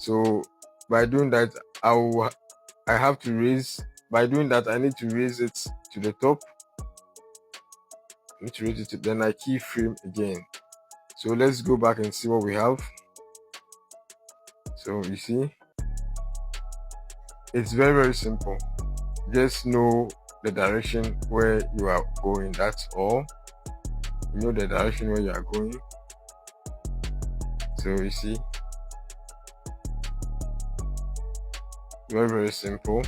So by doing that, I have to raise. By doing that, I need to raise it to the top. I need to raise it to, then I keyframe again. So let's go back and see what we have. So you see, it's very, very simple. Just know the direction where you are going. That's all. You know the direction where you are going. So you see, very, very simple.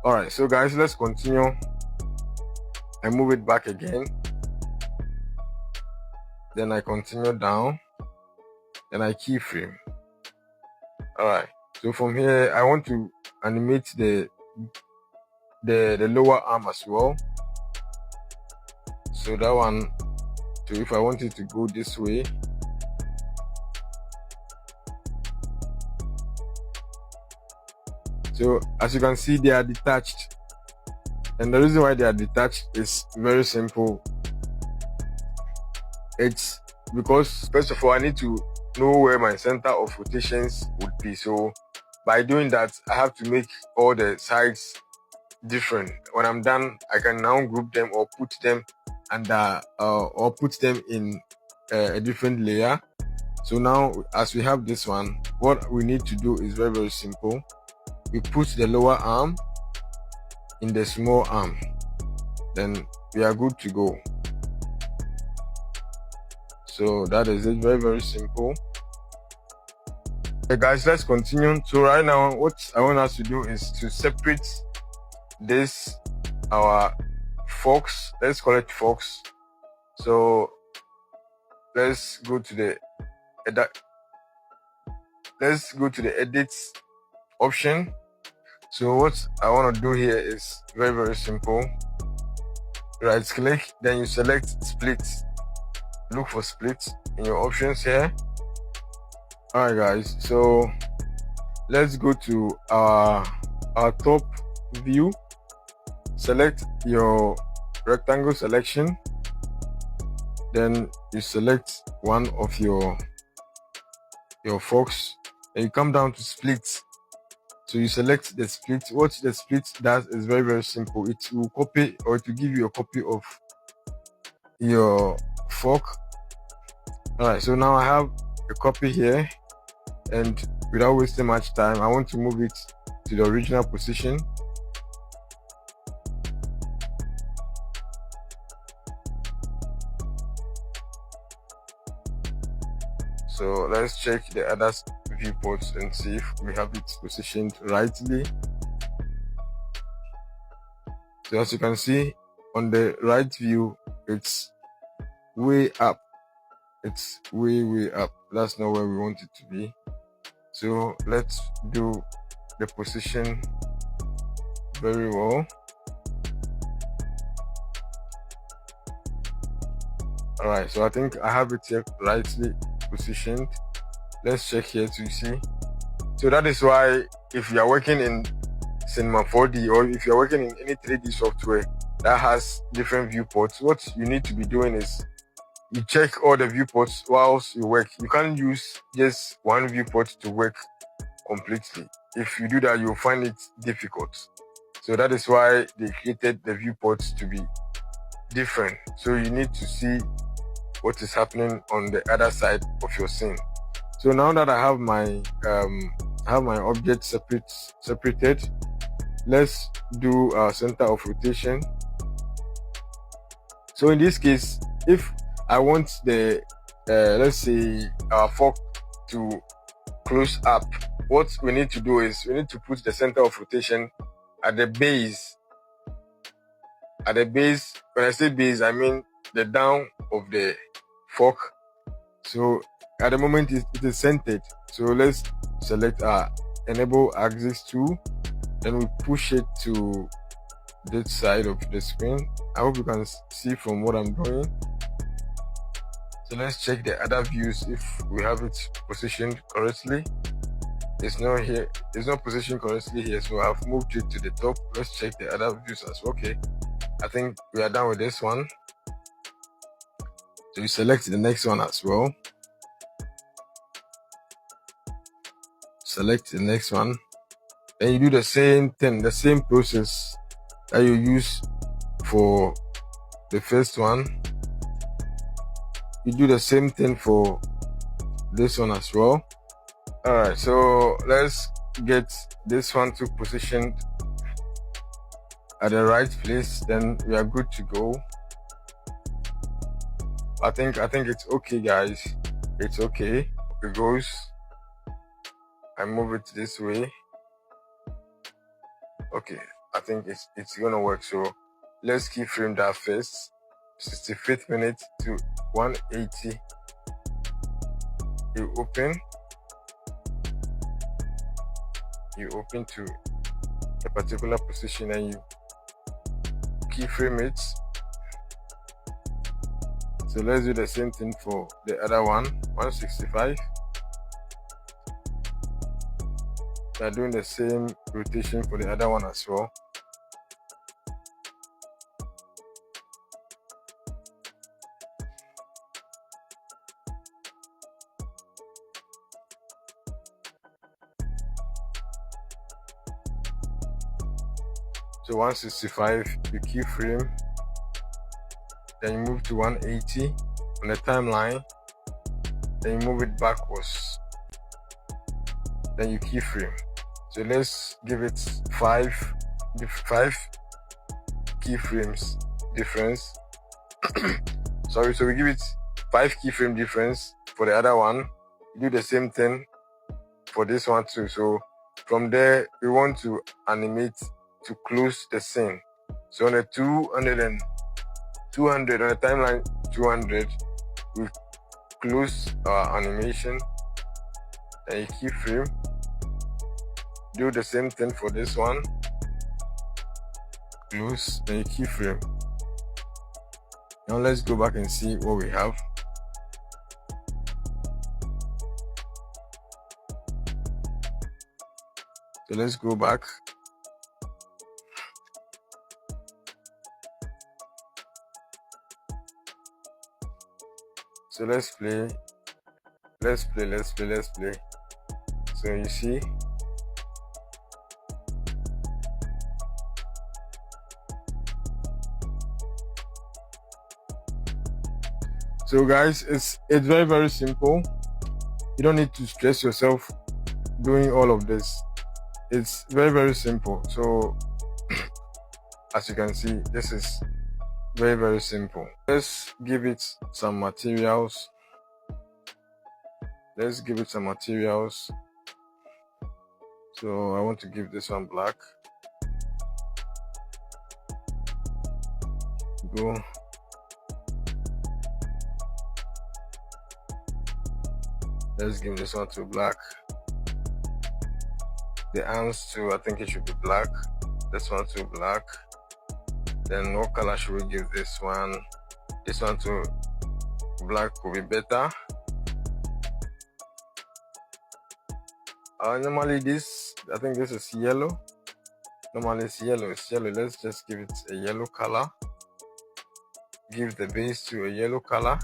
All right, so guys, let's continue and move it back again. Then I continue down, then I keyframe. All right, so from here I want to animate the lower arm as well. So that one, so if I want it to go this way, so as you can see, they are detached, and the reason why they are detached is very simple. It's because first of all I need to know where my center of rotations would be. So by doing that, I have to make all the sides different. When I'm done, I can now group them or put them under or put them in a different layer. So now, as we have this one, what we need to do is very, very simple. We put the lower arm in the small arm, then we are good to go. So that is it. Very, very simple. Okay guys, let's continue. So right now, what I want us to do is to separate this, our forks. Let's call it forks. So let's go to the edit option. So what I want to do here is very, very simple. Right click, then you select split. Look for split in your options here. Alright guys, so let's go to our top view. Select your rectangle selection, then you select one of your forks, and you come down to split. So you select the split. What the split does is very, very simple. It will copy, or it will give you a copy of your fork. Alright, so now I have a copy here, and without wasting much time, I want to move it to the original position. So let's check the other viewports and see if we have it positioned rightly. So as you can see on the right view, it's way up. It's way up. That's not where we want it to be. So let's do the position very well. All right, so I think I have it here rightly positioned. Let's check here to see. So that is why if you are working in Cinema 4D, or if you're working in any 3D software that has different viewports, what you need to be doing is you check all the viewports whilst you work. You can't use just one viewport to work completely. If you do that, you'll find it difficult. So that is why they created the viewports to be different. So you need to see what is happening on the other side of your scene. So now that I have my object separated, let's do our center of rotation. So in this case, if I want the let's say our fork to close up, what we need to do is we need to put the center of rotation at the base. At the base, when I say base, I mean the down of the fork. So at the moment it is centered. So let's select enable axis 2, then we push it to this side of the screen. I hope you can see from what I'm doing. So let's check the other views if we have it positioned correctly. It's not here, it's not positioned correctly here, so I've moved it to the top. Let's check the other views as well. Okay, I think we are done with this one. So you select the next one as well. select the next one. Then you do the same thing, the same process that you use for the first one. You do the same thing for this one as well. Alright, so let's get this one to positioned at the right place, then we are good to go. I think it's okay, guys. It's okay. It goes. I move it this way. Okay, I think it's gonna work. So let's keyframe that first. 65th minute to 180. You open to a particular position and you keyframe it. So let's do the same thing for the other one, 165. We are doing the same rotation for the other one as well. So 165, you keyframe, then you move to 180 on the timeline, then you move it backwards, then you keyframe. So let's give it 5 keyframes difference. Sorry, so we give it 5 keyframe difference for the other one. Do the same thing for this one too. So from there, we want to animate to close the scene. So on the 200 on the timeline 200, we close our animation and you keyframe. Do the same thing for this one. Close and you keyframe. Now let's go back and see what we have. So let's go back. So let's play. So you see, so guys, it's very, very simple. You don't need to stress yourself doing all of this. It's very, very simple. So as you can see, this is very, very simple. Let's give it some materials. So I want to give this one black. Go. Let's give this one to black. The arms too, I think it should be black. This one to black. Then what color should we give this one? This one to black will be better. Normally this, I think this is yellow. Normally it's yellow. Let's just give it a yellow color. Give the base to a yellow color.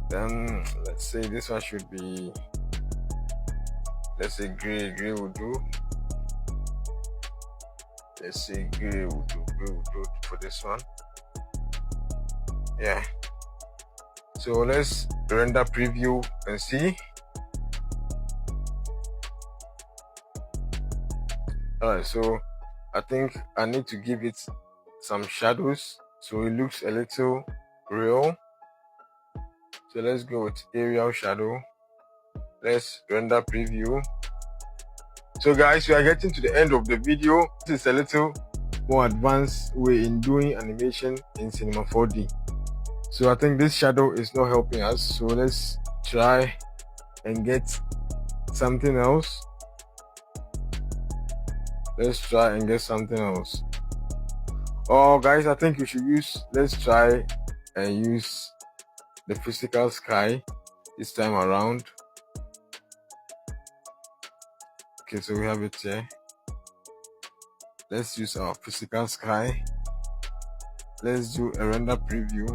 Then let's say this one should be, let's say gray will do. Let's say gray will do for this one. Yeah. So let's render preview and see. Alright, so I think I need to give it some shadows so it looks a little real. So let's go with aerial shadow. Let's render preview. So guys, we are getting to the end of the video. This is a little more advanced way in doing animation in Cinema 4D. So I think this shadow is not helping us. So let's try and get something else. Oh guys, I think we should let's try and use the physical sky this time around. Okay, so we have it here. Let's use our physical sky. Let's do a render preview.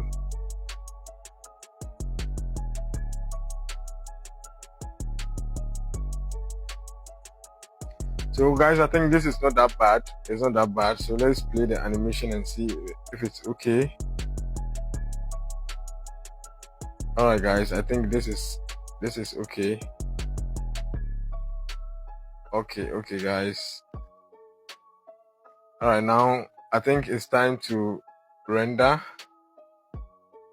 So guys, I think this is not that bad. It's not that bad. So let's play the animation and see if it's okay. Alright guys, I think this is okay. Okay guys. Alright, now I think it's time to render.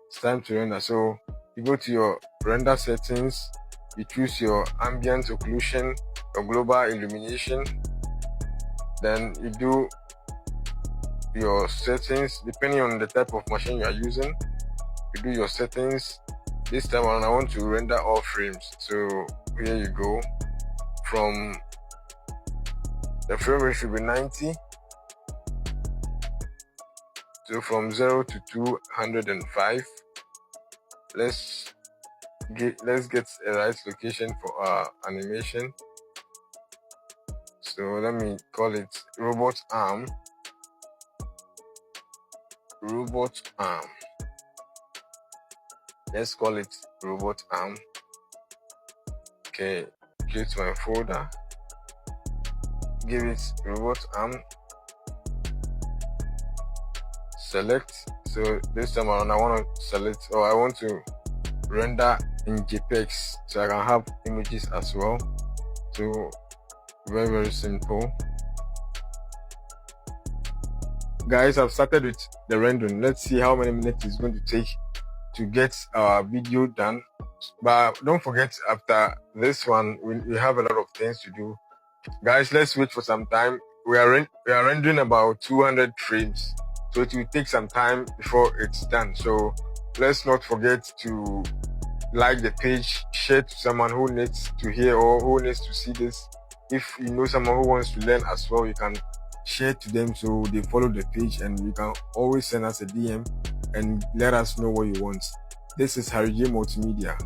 It's time to render. So you go to your render settings, you choose your ambient occlusion, your global illumination, then you do your settings depending on the type of machine you are using. You do your settings. This time around I want to render all frames, so here you go. From the frame rate should be 90, so from 0 to 205. Let's get a right location for our animation. So let me call it robot arm. Let's call it robot arm. Okay, create my folder, give it robot arm, select. So this time around I want to select, or I want to render in JPEGs so I can have images as well. So very simple. Guys, I've started with the rendering. Let's see how many minutes it's going to take to get our video done. But don't forget, after this one we have a lot of things to do. Guys, let's wait for some time. We are rendering about 200 frames, so it will take some time before it's done. So let's not forget to like the page, share to someone who needs to hear or who needs to see this. If you know someone who wants to learn as well, you can share to them so they follow the page, and you can always send us a DM and let us know what you want. This is Harry J Multimedia.